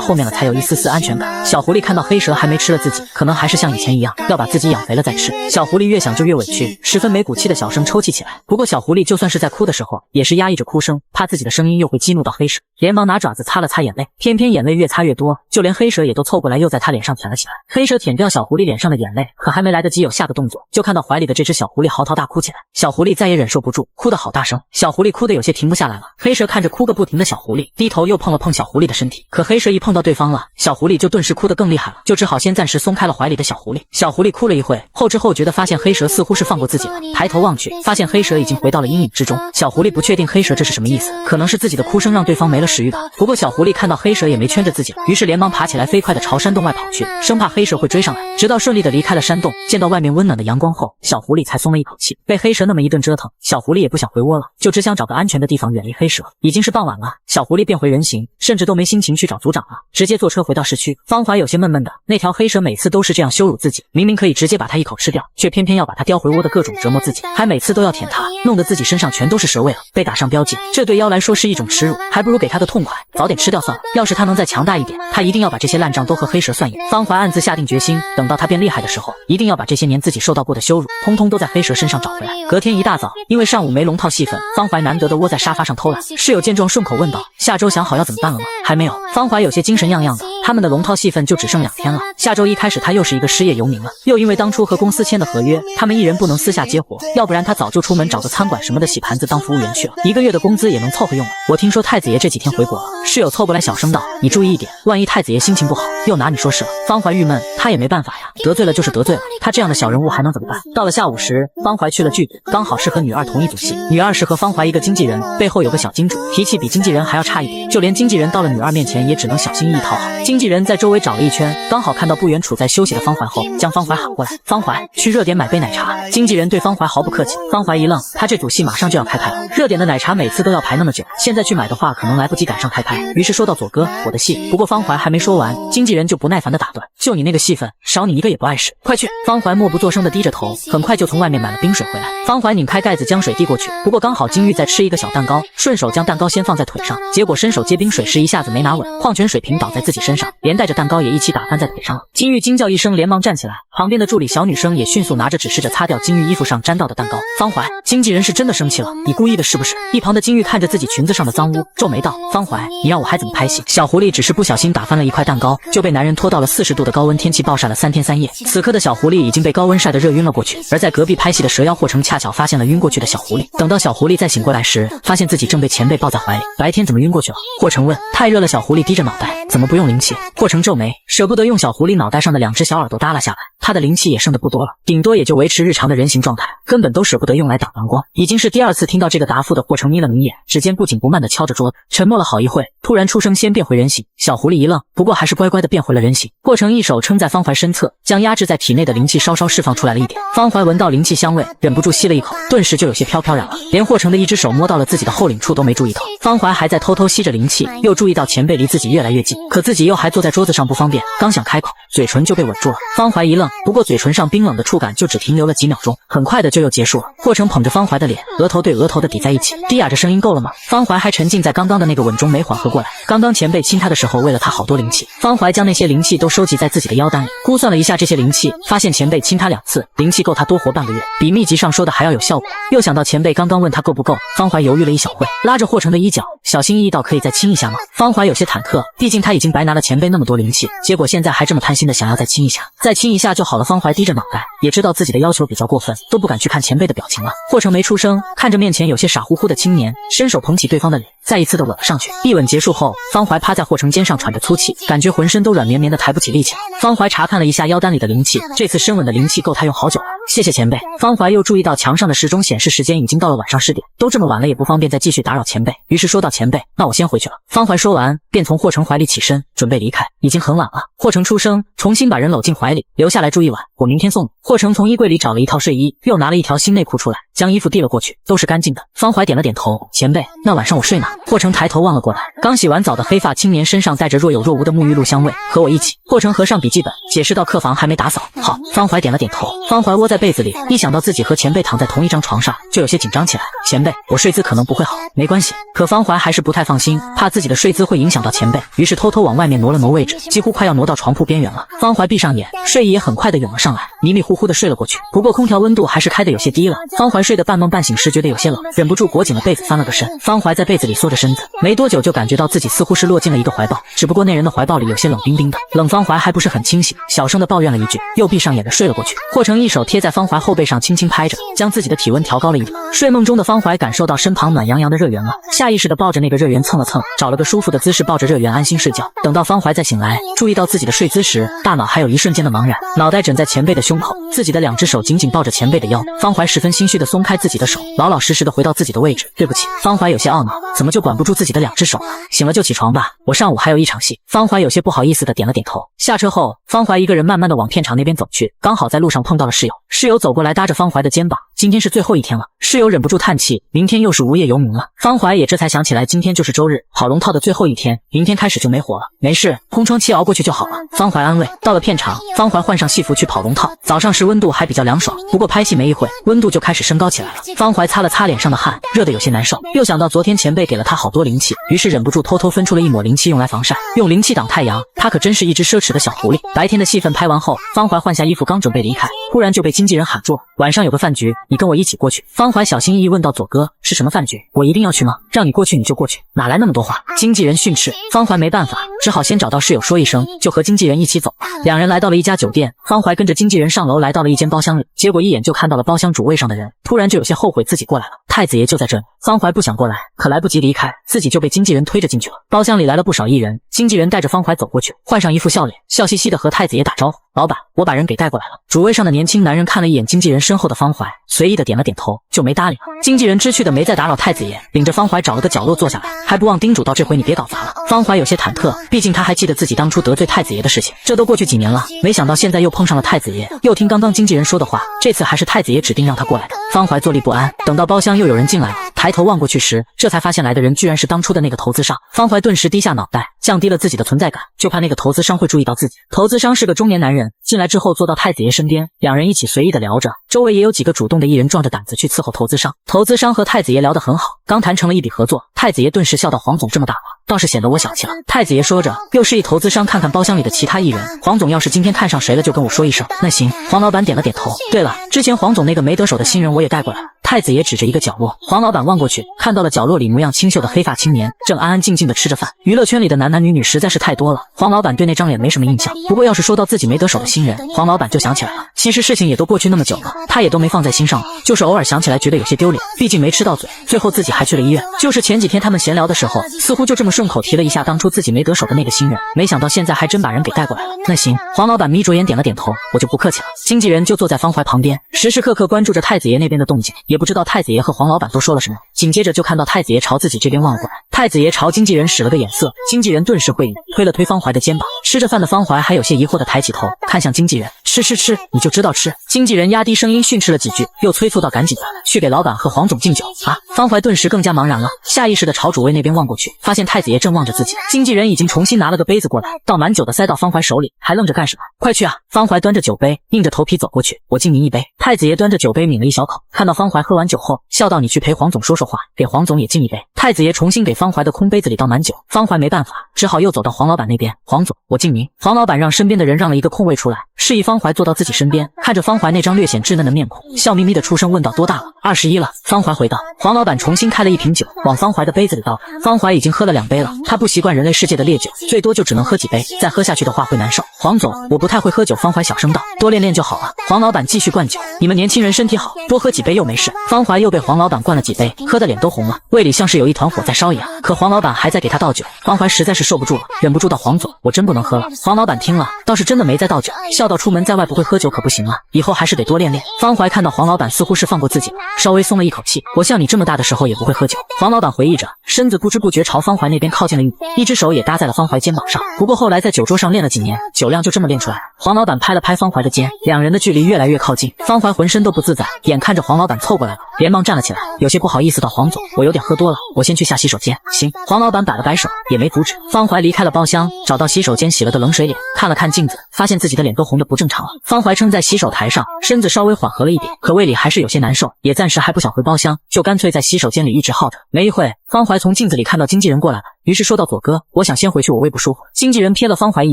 后面了，才有一丝丝安全感。小狐狸看到黑蛇还没吃了自己，可能还是像以前一样，要把自己养肥了再吃。小狐狸越想就越委屈，十分没骨气的小声抽泣起来。不过小狐狸就算是在哭的时候，也是压抑着哭声，怕自己的声音又会激怒到黑蛇，连忙拿爪子擦了擦眼泪。偏偏眼泪越擦越多，就连黑蛇也都凑过来，又在他脸上舔了起来。黑蛇舔掉小狐狸脸上的眼泪，可还没来得及有下个动作，就看到怀里的这只小狐狸嚎啕大哭起来。小狐狸再也忍受不住，哭得好大声，小狐狸哭得有些停不下来了。黑蛇看着哭个不停的小狐狸，低头又碰了碰小狐狸的身体，可黑蛇一碰到对方了，小狐狸就顿时哭得更厉害了，就只好先暂时松开了怀里的小狐狸。小狐狸哭了一会，后知后觉的发现黑蛇似乎是放过自己了，抬头望去，发现黑蛇已经回到了阴影之中。小狐狸不确定黑蛇这是什么意思，可能是自己的哭声让对方没了食欲吧。不过小狐狸看到黑蛇也没圈着自己了，于是连忙爬起来，飞快的朝山洞外跑去，生怕黑蛇会追上来。直到顺利的离开了山洞，见到外面温暖的阳光后，小狐狸才松了一口气。被黑蛇那么一顿折腾，小狐狸也不想回窝了，就只想找个安全的地方远离黑蛇。已经是傍晚了，小狐狸变回人形，甚至都没心情去找组长了，直接坐车回到市区。方怀有些闷闷的，那条黑蛇每次都是这样羞辱自己，明明可以直接把它一口吃掉，却偏偏要把它叼回窝的各种折磨自己，还每次都要舔它，弄得自己身上全都是蛇味了，被打上标记，这对妖来说是一种耻辱，还不如给它个痛快，早点吃掉算了。要是它能再强大一点，他一定要把这些烂账都和黑蛇算一遍。方怀暗自下定决心，等到他变厉害的时候，一定要把这些年自己受到过的羞辱，通通都在黑蛇身上找回来。隔天一大早，因为上午没龙套戏份，方怀难得的窝在沙发上偷懒。室友见状顺口问道：“下周想好要怎么办了吗？”还没有。方怀有些精神样样的，他们的龙套戏份就只剩2天了。下周一开始，他又是一个失业游民了。又因为当初和公司签的合约，他们一人不能私下接活，要不然他早就出门找个餐馆什么的洗盘子当服务员去了，1个月的工资也能凑合用了。我听说太子爷这几天回国了，室友凑过来小声道：“你注意一点，万一太子爷心情不好，又拿你说事了。”方怀郁闷，他也没办法呀，得罪了就是得罪了，他这样的小人物还能怎么办？到了下午时，方怀去了剧组，刚好是和女二同一组戏。女二是和方怀一个经纪人，背后有个小金主，脾气比经纪人还要差一点，就连经纪人到了女二面前也只能小心翼翼讨好。经纪人在周围找了一圈，刚好看到不远处在休息的方怀后，将方怀喊过来：“方怀，去热点买杯奶茶。”经纪人对方怀毫不客气，方怀一愣，他这组戏马上就要开拍了，热点的奶茶每次都要排那么久，现在去买的话可能来不及赶上开拍。于是说到左哥，我的戏。不过方怀还没说完，经纪人就不耐烦的打断：“就你那个戏份，少你一个也不碍事，快去！”方怀默不作声的低着头，很快就从外面买了冰水回来。方怀拧开盖子将水递过去，不过刚好金玉在吃一个小蛋糕，顺手将蛋糕先放在腿上，结果伸手接冰水时一下子没拿稳，矿泉水瓶倒在自己身上，连带着蛋糕也一起打翻在腿上了。金玉惊叫一声，连忙站起来，旁边的助理小女生也迅速拿着指示着擦掉金玉衣服上沾到的蛋糕。方怀，经纪人是真的生气了，你故意的是不是？一旁的金玉看着自己裙子上的脏污，皱眉道：“方怀，你让我还怎么拍戏？”小狐狸只是不小心打翻了一块蛋糕，就被男人拖到了40度的高温天气暴晒了3天3夜。此刻的小狐狸已经被高温晒得热晕了过去，而在隔壁拍戏的蛇妖霍成恰巧发现了晕过去的小狐狸。等到小狐狸再醒过来时，发现自己正被前辈抱在怀里。白天怎么晕过去了？霍成问。太热了，小狐狸低着脑袋。怎么不用灵气？霍成皱眉，舍不得用小狐狸脑袋上的2只小耳朵耷拉下来，他的灵气也剩得不多了，顶多也就维持日常的人形状态，根本都舍不得用来挡阳光。已经是第2次听到这个答复的霍成眯了眯眼，指尖不紧不慢地敲着桌子，沉默了好一会，突然出声先变回人形。小狐狸一愣，不过还是乖乖地变回了人形。霍成一手撑在方怀身侧，将压制在体内的灵气稍稍释放出来了一点。方怀闻到灵气香味，忍不住吸了一口，顿时就有些飘飘然了，连霍成的一只手摸到了自己的后领处都没注意到。方怀还在偷偷吸着灵气，又注意到前辈离自己越来越近，可自己又还坐在桌子上不方便，刚想开口，嘴唇就被吻住了。方怀一愣，不过嘴唇上冰冷的触感就只停留了几秒钟，很快的就又结束了。霍成捧着方怀的脸，额头对额头的抵在一起，低哑着声音：“够了吗？”方怀还沉浸在刚刚的那个吻中没缓和过来，刚刚前辈亲他的时候喂了他好多灵气，方怀将那些灵气都收集在自己的腰单里，估算了一下这些灵气，发现前辈亲他2次，灵气够他多活半个月，比秘籍上说的还要有效果。又想到前辈刚刚问他够不够，方怀犹豫了一小会，拉着霍成的衣角，小心翼翼道：“可以再亲一下吗？”方怀有些忐忑，毕竟他已经白拿了前辈那么多灵气，结果现在还这么贪心的想要再亲一下，再亲一下就好了。方怀低着脑袋，也知道自己的要求比较过分，都不敢去看前辈的表情了。霍成没出声，看着面前有些傻乎乎的青年，伸手捧起对方的脸，再一次的吻了上去。一吻结束后，方怀趴在霍成肩上喘着粗气，感觉浑身都软绵绵的，抬不起力气。方怀查看了一下腰单里的灵气，这次深吻的灵气够他用好久了。谢谢前辈。方怀又注意到墙上的时钟显示时间已经到了晚上10点，都这么晚了也不方便再继续打扰前辈，于是说道：“前辈，那我先回去了。”方怀说完，便从霍成怀里起身，准备离开。已经很晚了。霍成出声，重新把人搂进怀里，留下来住一晚，我明天送你。霍成从衣柜里找了一套睡衣，又拿了一条新内裤出来，将衣服递了过去，都是干净的。方怀点了点头，前辈，那晚上我睡哪？霍成抬头望了过来，刚洗完澡的黑发青年身上带着若有若无的沐浴露香味，和我一起。霍成合上笔记本，解释到客房还没打扫。好。方怀点了点头。方怀窝在被子里，一想到自己和前辈躺在同一张床上，就有些紧张起来。前辈，我睡姿可能不会好。没关系。可方怀还是不太放心，怕自己的睡姿会影响到前辈，于是偷偷往外面挪了挪位置，几乎快要挪到床铺边缘了。方怀闭上眼，睡意也很快的涌了上来，迷迷糊糊的睡了过去。不过空调温度还是开得有些低了，方怀睡得半梦半醒时觉得有些冷，忍不住裹紧了被子翻了个身。方怀在被子里缩着身子，没多久就感觉到自己似乎是落进了一个怀抱，只不过那人的怀抱里有些冷冰冰的，冷方怀还不是很清醒，小声的抱怨了一句，又闭上眼着睡了过去。霍成一手贴在方怀后背上轻轻拍着，将自己的体温调高了一点。睡梦中的方怀感受到身旁暖洋洋的热源了，下意识的抱着那个热源蹭了蹭，找了个舒服的姿势抱着热源安心睡觉。等到方怀再醒来，注意到自己的睡姿时，大脑还有一瞬间的茫然，脑袋枕在前辈的胸口，自己的2只手紧紧抱着前辈的腰。方怀十分心虚的松开自己的手，老老实实的回到自己的位置。对不起。方怀有些懊恼，怎么就管不住自己的2只手了？醒了就起床吧，我上午还有一场戏。方怀有些不好意思的点了点头。下车后，方怀一个人慢慢的往片场那边走去，刚好在路上碰到了室友。室友走过来搭着方怀的肩膀，今天是最后一天了。室友忍不住叹气，明天又是无业游民了。方怀也这才想起来，今天就是周日，跑龙套的最后一天，明天开始就没活了。没事，空窗期熬过去就好了。方怀安慰。到了片场，方怀换上戏服去跑龙套。早上时温度还比较凉爽，不过拍戏没一会，温度就开始升高起来了。方怀擦了擦脸上的汗，热得有些难受。又想到昨天前辈给了他好多灵气，于是忍不住偷偷分出了一抹灵气用来防晒，用灵气挡太阳。他可真是一只奢侈的小狐狸。白天的戏份拍完后，方怀换下衣服刚准备离开，忽然就被经纪人喊住，晚上有个饭局，你跟我一起过去。方怀小心翼翼问道，左哥，是什么饭局？我一定要去吗？让你过去你就过去，哪来那么多话？经纪人训斥。方怀没办法，只好先找到室友说一声，就和经纪人一起走了。两人来到了一家酒店，方怀跟着经纪人上楼，来到了一间包厢里，结果一眼就看到了包厢主位上的人，突然就有些后悔自己过来了。太子爷就在这里。方怀不想过来，可来不及离开，自己就被经纪人推着进去了。包厢里来了不少艺人，经纪人带着方怀走过去，换上一副笑脸，笑嘻嘻的和太子爷打招呼，老板，我把人给带过来了。主位上的年轻男人看了一眼经纪人身后的方怀，随意的点了点头，就没搭理了。经纪人知趣的没再打扰太子爷，领着方怀找了个角落坐下来，还不忘叮嘱到，这回你别搞砸了。方怀有些忐忑，毕竟他还记得自己当初得罪太子爷的事情，这都过去几年了，没想到现在又碰上了太子爷，又听刚刚经纪人说的话，这次还是太子爷指定让他过来的。方怀坐立不安，等到包厢又有人进来了，抬头望过去时，这才发现来的人居然是当初的那个投资商。方怀顿时低下脑袋，降低了自己的存在感，就怕那个投资商会注意到自己。投资商是个中年男人，进来之后坐到太子爷身边，两人一起随意的聊着，周围也有几个主动的艺人壮着胆子去伺候投资商。投资商和太子爷聊得很好，刚谈成了一笔合作，太子爷顿时笑道，黄总这么大方，倒是显得我小气了。太子爷说着，又示意投资商看看包厢里的其他艺人，黄总要是今天看上谁了就跟我说一声。那行。黄老板点了点头。对了，之前黄总那个没得手的新人我也带过来了。太子爷指着一个角落，黄老板望过去，看到了角落里模样清秀的黑发青年，正安安静静的吃着饭。娱乐圈里的男男女女实在是太多了，黄老板对那张脸没什么印象。不过要是说到自己没得手的新人，黄老板就想起来了。其实事情也都过去那么久了，他也都没放在心上了，就是偶尔想起来觉得有些丢脸，毕竟没吃到嘴，最后自己还去了医院。就是前几天他们闲聊的时候，似乎就这么顺口提了一下当初自己没得手的那个新人，没想到现在还真把人给带过来了。那行。黄老板眯着眼点了点头，我就不客气了。经纪人就坐在方怀旁边，时时刻刻关注着太子爷那边的动静，也不知道太子爷和黄老板都说了什么。紧接着就看到太子爷朝自己这边望了过来，太子爷朝经纪人使了个眼色，经纪人顿时会意，推了推方怀的肩膀。吃着饭的方怀还有些疑惑的抬起头，看向经纪人，吃，你就知道吃。经纪人压低声音训斥了几句，又催促到赶紧的去给老板和黄总敬酒啊！方怀顿时更加茫然了，下意识的朝主位那边望过去，发现太子爷正望着自己。经纪人已经重新拿了个杯子过来，倒满酒的塞到方怀手里，还愣着干什么？快去啊！方怀端着酒杯，硬着头皮走过去，我敬您一杯。太子爷端着酒杯抿了一小口，看到方怀喝完酒后，笑道，你去陪黄总说说话，给黄总也敬一杯。太子爷重新给方怀的空杯子里倒满酒，方怀没办法，只好又走到黄老板那边，黄总，我敬您。黄老板让身边的人让了一个空位出来，示意方怀坐到自己身边，看着方怀那张略显稚嫩的面孔，笑眯眯的出声问道：多大了？21了。方怀回道。黄老板重新开了一瓶酒，往方怀的杯子里倒。方怀已经喝了2杯了，他不习惯人类世界的烈酒，最多就只能喝几杯，再喝下去的话会难受。黄总，我不太会喝酒。方怀小声道。多练练就好了。黄老板继续灌酒。你们年轻人身体好，多喝几杯又没事。方怀又被黄老板灌了几杯，喝的脸都红了，胃里像是有一团火在烧一样。可黄老板还在给他倒酒，方怀实在是受不住了，忍不住道：黄总，我真不能喝了。黄老板听了，倒是真的没再倒酒，笑道：出门在外不会喝酒可不行了，以后还是得多练练。方怀看到黄老板似乎是放过自己了，稍微松了一口气。我像你这么大的时候也不会喝酒。黄老板回忆着，身子不知不觉朝方怀那边靠近了一步，一只手也搭在了方怀肩膀上。不过后来在酒桌上练了几年，酒量就这么练出来了。黄老板拍了拍方怀的肩，两人的距离越来越靠近，方怀浑身都不自在，眼看着黄老板凑过来了，连忙站了起来，有些不好意思道：黄总，我有点喝多了，我先去下洗手间。行。黄老板摆了摆手，也没阻止。方怀离开了包厢，找到洗手间洗了个冷水脸，看了看镜子，发现自己的脸都红得不正常了。方怀撑在洗手台上，身子稍微缓和了一点，可胃里还是有些难受，也暂时还不想回包厢，就干脆在洗手间里一直耗着。没一会，方怀从镜子里看到经纪人过来了，于是说道：左哥，我想先回去，我胃不舒服。经纪人瞥了方怀一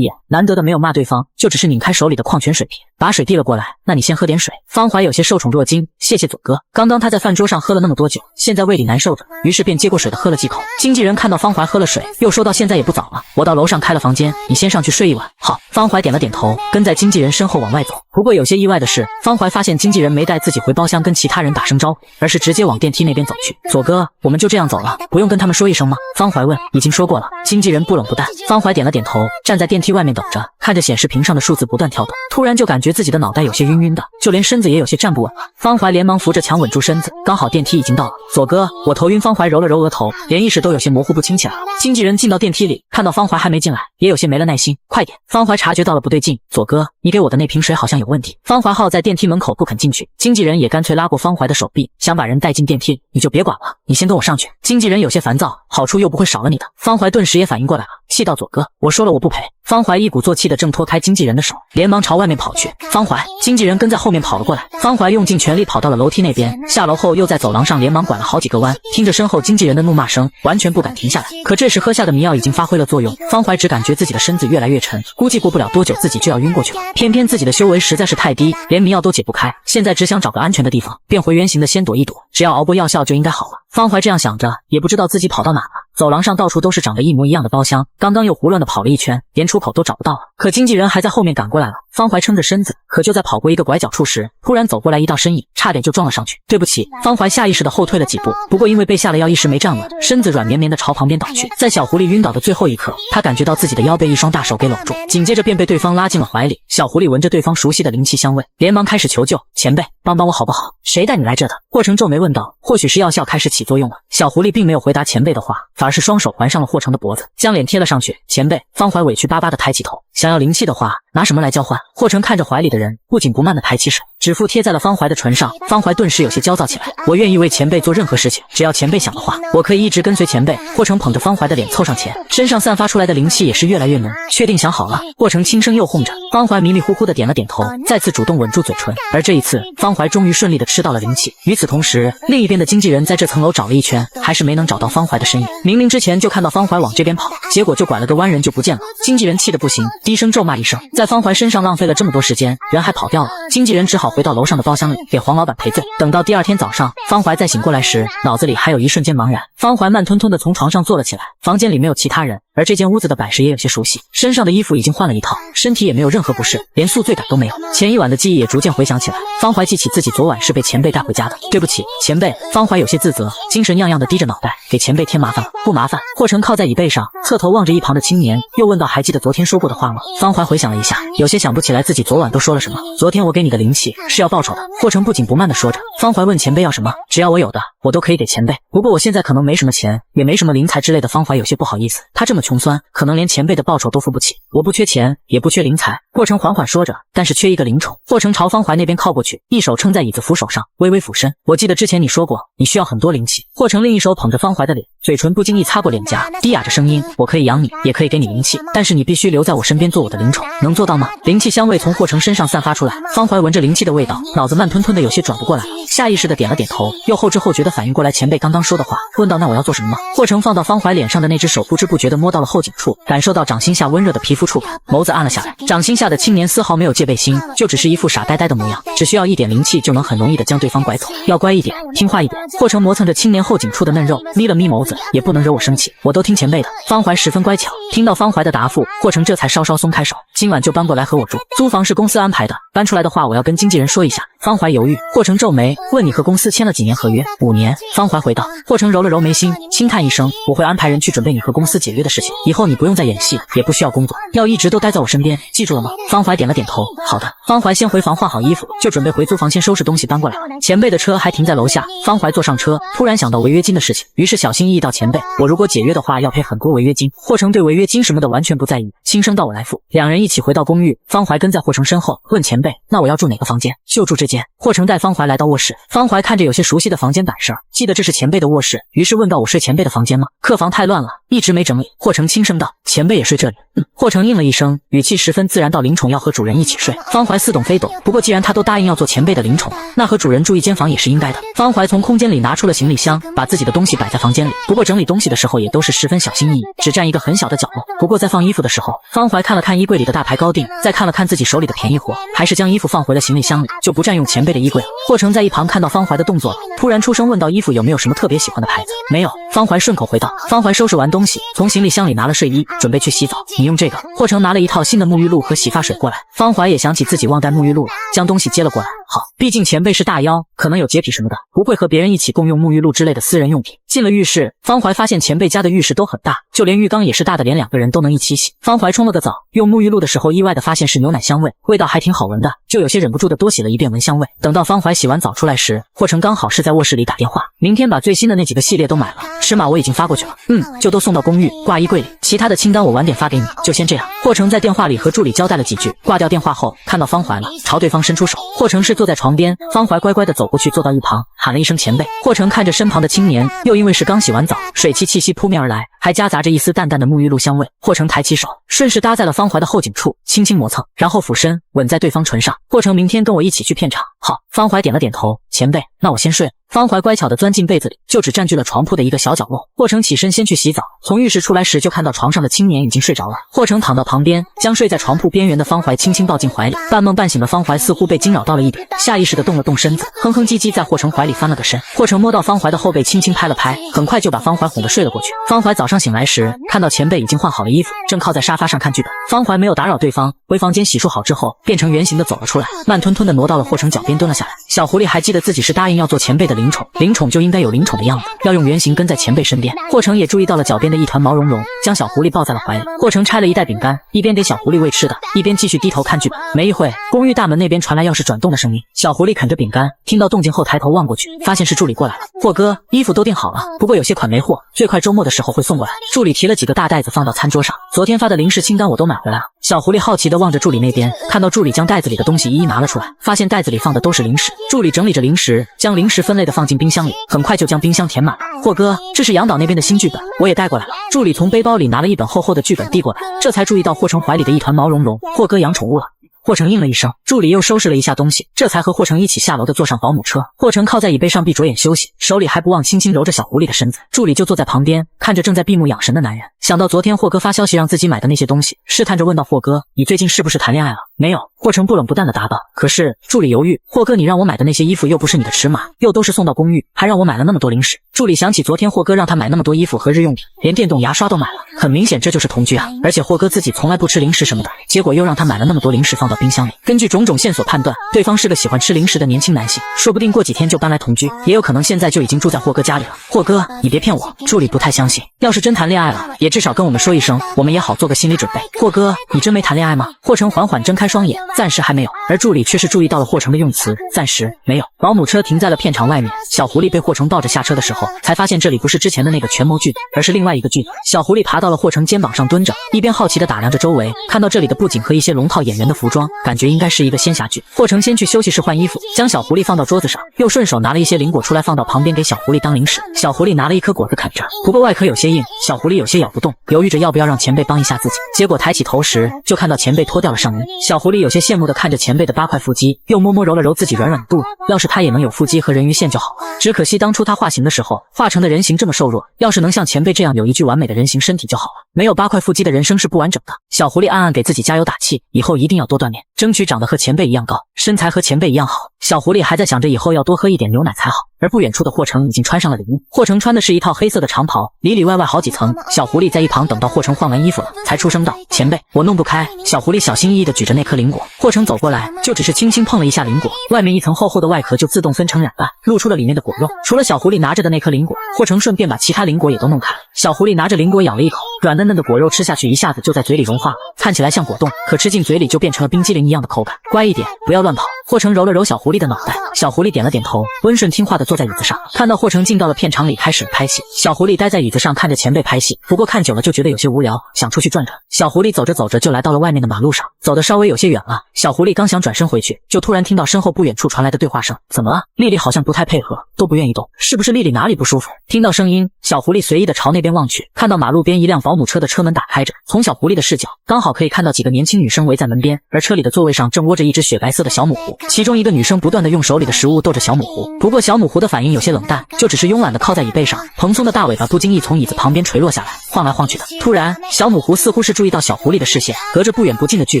眼，难得的没有骂对方，就只是拧开手里的矿泉水瓶，把水递了过来。那你先喝点水。方怀有些受宠若惊，谢谢左哥。刚刚他在饭桌上喝了那么多酒，现在胃里难受着，于是便接过水的喝了几口。经纪人看到方怀喝了水，又说到：现在也不早了，我到楼上开了房间，你先上去睡一晚。好。方怀点了点头，跟在经纪人身后往外走。不过有些意外的是，方怀发现经纪人没带自己回包厢跟其他人打声招呼，而是直接往电梯那边走去。左哥，我们就这样走了，不用跟他们说一声吗？方怀问。已经说过了。经纪人不冷不淡。方怀点了点头，站在电梯外面等着，看着显示屏上的数字不断跳动，突然就感觉自己的脑袋有些晕晕的，就连身子也有些站不稳了。方怀连忙扶着墙稳住身子，刚好电梯已经到了。左哥，我头晕。方怀揉了揉额头，连意识都有些模糊不清起来了。经纪人进到电梯里，看到方怀还没进来，也有些没了耐心。快点。方怀察觉到了不对劲，左哥，你给我的那瓶水好像有问题。方怀耗在电梯门口不肯进去，经纪人也干脆拉过方怀的手臂，想把人带进电梯。你就别管了，你先跟我上去。经纪人有些烦躁，好处又不会少了你的。方怀顿时也反应过来了，气道：左哥，我说了我不赔。方怀一鼓作气的挣脱开经纪人的手，连忙朝外面跑去。方怀，经纪人跟在后面跑了过来。方怀用尽全力跑到了楼梯那边，下楼后又在走廊上连忙拐了好几个弯，听着身后经纪人的怒骂声，完全不敢停下来。可这时喝下的迷药已经发挥了作用，方怀只感觉自己的身子越来越沉，估计过不了多久自己就要晕过去了。偏偏自己的修为实在是太低，连迷药都解不开，现在只想找个安全的地方，便回原形的先躲一躲，只要熬过药效就应该好了。方怀这样想着，也不知道自己跑到哪了。走廊上到处都是长得一模一样的包厢，刚刚又胡乱的跑了一圈，连出口都找不到了。可经纪人还在后面赶过来了，方怀撑着身子，可就在跑过一个拐角处时，突然走过来一道身影，差点就撞了上去。对不起。方怀下意识的后退了几步，不过因为被下了药一时没站稳，身子软绵绵的朝旁边倒去。在小狐狸晕倒的最后一刻，他感觉到自己的腰被一双大手给搂住，紧接着便被对方拉进了怀里。小狐狸闻着对方熟悉的灵气香味，连忙开始求救：前辈，帮帮我好不好？谁带你来这的？霍成皱眉问道。或许是药效开始起作用了。小狐狸并没有回答前辈的话，反而是双手环上了霍成的脖子，将脸贴了上去。前辈。方怀委屈巴巴的抬起头，想要灵气的话，拿什么来交换？霍成看着怀里的人，不紧不慢的抬起手，指腹贴在了方怀的唇上。方怀顿时有些焦躁起来。我愿意为前辈做任何事情，只要前辈想的话，我可以一直跟随前辈。霍成捧着方怀的脸凑上前，身上散发出来的灵气也是越来越浓。确定想好了？霍成轻声诱哄着。方怀迷迷糊糊的点了点头，再次主动吻住嘴唇。而这一次，方怀终于顺利的吃到了灵气。与此同时，另一边的经纪人在这层楼找了一圈，还是没能找到方怀的身影。明明之前就看到方怀往这边跑，结果就拐了个弯人就不见了。经纪人气得不行，低声咒骂一声，在方怀身上浪费了这么多时间，人还跑掉了。经纪人只好回到楼上的包厢里给黄老板赔罪。等到第二天早上，方怀再醒过来时，脑子里还有一瞬间茫然。方怀慢吞吞的从床上坐了起来，房间里没有其他人，而这间屋子的摆设也有些熟悉，身上的衣服已经换了一套，身体也没有任何不适，连宿醉感都没有。前一晚的记忆也逐渐回想起来，方怀记起自己昨晚是被前辈带回家的。对不起，前辈。方怀有些自责，精神怏怏的低着脑袋，给前辈添麻烦了。不麻烦。霍成靠在椅背上，侧头望着一旁的青年，又问道：还记得昨天说过的话吗？方怀回想了一下，有些想不起来自己昨晚都说了什么。昨天我给你的灵气是要报酬的。霍成不紧不慢的说着。方怀问前辈要什么？只要我有的，我都可以给前辈。不过我现在可能没什么钱，也没什么灵财之类的。方怀有些不好意思，他这么穷酸，可能连前辈的报酬都付不起。我不缺钱，也不缺灵财。霍成缓缓说着，但是缺一个灵宠。霍成朝方怀那边靠过去，一手撑在椅子扶手上，微微俯身。我记得之前你说过，你需要很多灵气。霍成另一手捧着方怀的脸，嘴唇不经意擦过脸颊，低哑着声音：“我可以养你，也可以给你灵气，但是你必须留在我身边做我的灵宠，能做到吗？”灵气香味从霍成身上散发出来，方怀闻着灵气的味道，脑子慢吞吞的有些转不过来了，下意识的点了点头，又后知后觉的反应过来前辈刚刚说的话，问道：“那我要做什么吗？”霍成放到方怀脸上的那只手不知不觉的摸到了后颈处，感受到掌心下温热的皮肤触感，眸子暗了下来。掌心下的青年丝毫没有戒备心，就只是一副傻呆呆的模样，只需要一点灵气就能很容易的将对方拐走。要乖一点，听话一点。霍成磨蹭着青年后颈处的嫩肉，眯了眯眸子，也不能惹我生气，我都听前辈的。方怀十分乖巧，听到方怀的答复，霍成这才稍稍松开手，今晚就搬过来和我住，租房是公司安排的，搬出来的话我要跟经纪人说一下。方怀犹豫，霍成皱眉问：“你和公司签了几年合约？”5年。方怀回道。霍成揉了揉眉心，轻叹一声：“我会安排人去准备你和公司解约的事情，以后你不用再演戏，也不需要工作，要一直都待在我身边，记住了吗？”方怀点了点头，好的。方怀先回房换好衣服，就准备回租房先收拾东西搬过来。前辈的车还停在楼下，方怀坐上车，突然想到违约金的事情，于是小心翼翼道：“前辈，我如果解约的话要赔很多违约金。”霍成对违约金什么的完全不在意，轻声道：“我来付。”两人一起回到公寓，方怀跟在霍成身后，问前辈：“那我要住哪个房间？”“就住这间。”霍成带方怀来到卧室，方怀看着有些熟悉的房间摆设，记得这是前辈的卧室，于是问道：“我睡前辈的房间吗？客房太乱了，一直没整理。”霍成轻声道：“前辈也睡这里。”“霍成应了一声，语气十分自然道：“灵宠要和主人一起睡。”方怀似懂非懂，不过既然他都答应要做前辈的灵宠了，那和主人住一间房也是应该的。方怀从空间里拿出了行李箱，把自己的东西摆在房间里，不过整理东西的时候也都是十分小心翼翼，只占一个很小的角落。不过在放衣服的时候，方怀看了看衣柜里的大牌高定，再看了看自己手里的便宜货，还是将衣服放回了行李箱里，就不占用前辈的衣柜了。霍成在一旁看到方怀的动作了，突然出声问到：“衣服有没有什么特别喜欢的牌子？”“没有。”方怀顺口回道。方怀收拾完东西，从行李箱里拿了睡衣，准备去洗澡。“你用这个。”霍成拿了一套新的沐浴露和洗发水过来。方怀也想起自己忘带沐浴露了，将东西接了过来。好，毕竟前辈是大妖，可能有洁癖什么的，不会和别人一起共用沐浴露之类的私人用品。进了浴室，方怀发现前辈家的浴室都很大，就连浴缸也是大的，连2个人都能一起洗。方怀冲了个澡，用沐浴露的时候意外的发现是牛奶香味，味道还挺好闻的，就有些忍不住的多洗了一遍闻香味。等到方怀洗完澡出来时，霍成刚好是在卧室里打电话，明天把最新的那几个系列都买了，尺码我已经发过去了。就都送到公寓挂衣柜里，其他的清单我晚点发给你，就先这样。霍成在电话里和助理交代了几句，挂掉电话后看到方怀了，朝对方伸出手。霍成是坐在床边，方怀乖乖的走过去坐到一旁，喊了一声前辈。霍成看着身旁的青年，又因为是刚洗完澡，水汽气息扑面而来，还夹杂着一丝淡淡的沐浴露香味。霍成抬起手，顺势搭在了方怀的后颈处，轻轻磨蹭，然后俯身吻在对方唇上。霍成明天跟我一起去片场。好。方怀点了点头，前辈，那我先睡了。方怀乖巧地钻进被子里，就只占据了床铺的一个小角落。霍成起身先去洗澡，从浴室出来时就看到床上的青年已经睡着了。霍成躺到旁边，将睡在床铺边缘的方怀轻轻抱进怀里。半梦半醒的方怀似乎被惊扰到了一点，下意识地动了动身子，哼哼唧唧在霍成怀里翻了个身。霍成摸到方怀的后背，轻轻拍了拍，很快就把方怀哄得睡了过去。方怀早上醒来时，看到前辈已经换好了衣服，正靠在沙发上看剧本。方怀没有打扰对方，回房间洗漱好之后，变成圆形的走了出来，慢吞吞地挪到了霍成脚边蹲了下来。小狐狸还记得自己是答应要做前辈的灵宠，灵宠就应该有灵宠的样子，要用原型跟在前辈身边。霍成也注意到了脚边的一团毛茸茸，将小狐狸抱在了怀里。霍成拆了一袋饼干，一边给小狐狸喂吃的，一边继续低头看剧本。没一会，公寓大门那边传来钥匙转动的声音，小狐狸啃着饼干，听到动静后抬头望过去，发现是助理过来了。霍哥，衣服都订好了，不过有些款没货，最快周末的时候会送过来。助理提了几个大袋子放到餐桌上，昨天发的零食清单我都买回来了。小狐狸好奇地望着助理那边，看到助理将袋子里的东西一一拿了出来，发现袋子里放的都是零食。助理整理着零食，将零食分类的放进冰箱里，很快就将冰箱填满了。霍哥，这是杨导那边的新剧本，我也带过来了。助理从背包里拿了一本厚厚的剧本递过来，这才注意到霍成怀里的一团毛茸茸。霍哥养宠物了。霍成应了一声，助理又收拾了一下东西，这才和霍成一起下楼的坐上保姆车。霍成靠在椅背上闭着眼休息，手里还不忘轻轻揉着小狐狸的身子。助理就坐在旁边，看着正在闭目养神的男人，想到昨天霍哥发消息让自己买的那些东西，试探着问道：霍哥，你最近是不是谈恋爱了？没有。霍成不冷不淡地答道。可是助理犹豫，霍哥，你让我买的那些衣服又不是你的尺码，又都是送到公寓，还让我买了那么多零食。助理想起昨天霍哥让他买那么多衣服和日用品，连电动牙刷都买了，很明显这就是同居啊。而且霍哥自己从来不吃零食什么的，结果又让他买了那么多零食放到冰箱里。根据种种线索判断，对方是个喜欢吃零食的年轻男性，说不定过几天就搬来同居，也有可能现在就已经住在霍哥家里了。霍哥，你别骗我。助理不太相信，要是真谈恋爱了，也至少跟我们说一声，我们也好做个心理准备。霍哥，你真没谈恋爱吗？霍成缓缓睁开双眼，暂时还没有。而助理却是注意到了霍成的用词，暂时没有。保姆车停在了片场外面，小狐狸被霍成抱着下车的时候，后，才发现这里不是之前的那个权谋剧组，而是另外一个剧组。小狐狸爬到了霍成肩膀上蹲着，一边好奇地打量着周围，看到这里的布景和一些龙套演员的服装，感觉应该是一个仙侠剧。霍成先去休息室换衣服，将小狐狸放到桌子上，又顺手拿了一些灵果出来放到旁边给小狐狸当零食。小狐狸拿了一颗果子啃着，不过外壳有些硬，小狐狸有些咬不动，犹豫着要不要让前辈帮一下自己。结果抬起头时，就看到前辈脱掉了上衣。小狐狸有些羡慕地看着前辈的8块腹肌，又摸摸揉了揉自己软软的肚子，要是他也能有腹肌和人鱼线就好了。只可惜当初他化形的时候，化成的人形这么瘦弱，要是能像前辈这样有一具完美的人形身体就好了。没有8块腹肌的人生是不完整的。小狐狸暗暗给自己加油打气，以后一定要多锻炼，争取长得和前辈一样高，身材和前辈一样好。小狐狸还在想着以后要多喝一点牛奶才好，而不远处的霍成已经穿上了礼衣。霍成穿的是一套黑色的长袍，里里外外好几层。小狐狸在一旁等到霍成换完衣服了，才出声道：“前辈，我弄不开。”小狐狸小心翼翼地举着那颗灵果，霍成走过来，就只是轻轻碰了一下灵果，外面一层厚厚的外壳就自动分成2半，露出了里面的果肉。除了小狐狸拿着的那颗灵果，霍成顺便把其他灵果也都弄开了。小狐狸拿着灵果咬了一口，软嫩嫩的果肉吃下去一下子就在嘴里融化了，看起来像果冻，可吃进嘴里就变成了冰激凌一样的口感。乖一点，不要乱跑。霍成揉了揉小狐狸的脑袋，小狐狸点了点头，温顺听话地坐在椅子上。看到霍成进到了片场里开始拍戏，小狐狸待在椅子上看着前辈拍戏，不过看久了就觉得有些无聊，想出去转转。小狐狸走着走着就来到了外面的马路上，走得稍微有些远了。小狐狸刚想转身回去，就突然听到身后不远处传来的对话声：“怎么了？丽丽好像不太配合，都不愿意动，是不是丽丽哪里不舒服？”听到声音，小狐狸随意地朝那边望去，看到马路边一辆保姆车的车门打开着，从小狐狸的视角刚好可以看到几个年轻女生围在门边，而车里的座位上正窝着一只雪白色的小母狐，其中一个女生不断地用手里的食物逗着小母狐，不过小母狐的反应有些冷淡，就只是慵懒地靠在椅背上，蓬松的大尾巴不经意从椅子旁边垂落下来，晃来晃去的。突然，小母狐似乎是注意到小狐狸的视线，隔着不远不近的距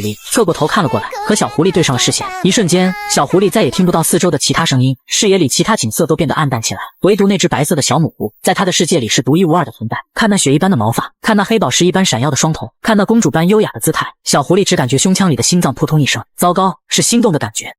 离侧过头看了过来，和小狐狸对上了视线。一瞬间，小狐狸再也听不到四周的其他声音，视野里其他景色都变得暗淡起来，唯独那只白色的小母狐在它的世界里是独一无二的存在。看那雪一般的毛发，看那黑宝石一般闪耀的双瞳，看那公主般优雅的姿态，小狐狸只感觉胸腔里的心脏扑通一声。糟糕，是心动的感觉。